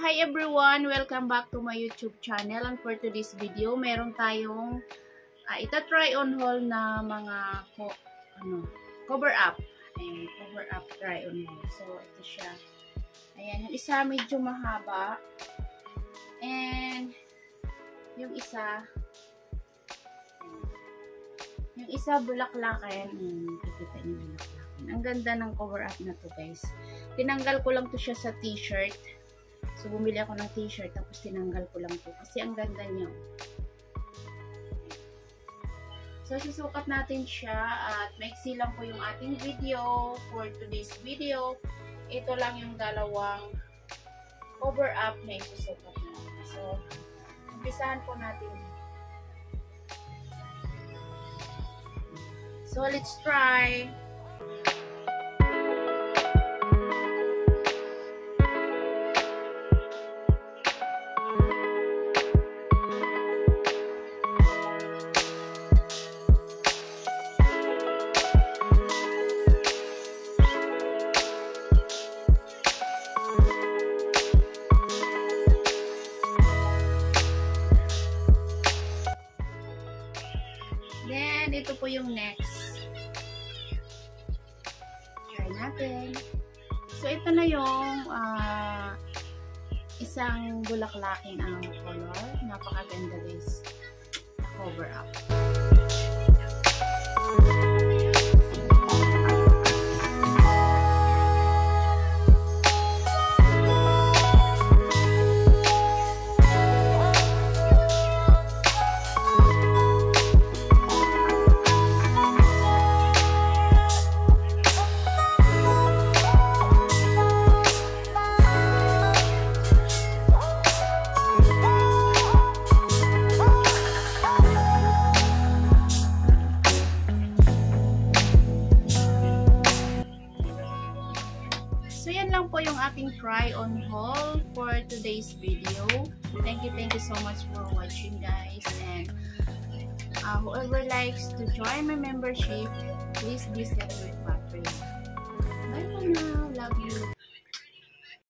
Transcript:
Hi everyone! Welcome back to my YouTube channel, and for today's video, meron tayong ita-try on haul na mga cover up. Ayan, cover up try on haul. So, ito siya. Ayan, yung isa medyo mahaba. And, yung isa bulaklakan. Kikita niyo bulaklakan. Ang ganda ng cover up na to, guys. Tinanggal ko lang to siya sa t-shirt. So, bumili ako ng t-shirt, tapos tinanggal ko lang to. Kasi ang ganda niya. So, susukat natin siya. At maiksi lang po yung ating video for today's video. Ito lang yung dalawang cover up na isusukat natin. So, umpisahan po natin. So, let's try. Then, ito po yung next. Try natin. So, ito na yung isang bulaklaking ang color. Napakaganda, guys. Cover up. So, yan lang po yung ating try on haul for today's video. Thank you so much for watching, guys. And whoever likes to join my membership, please visit my Patreon. Bye for now. Love you.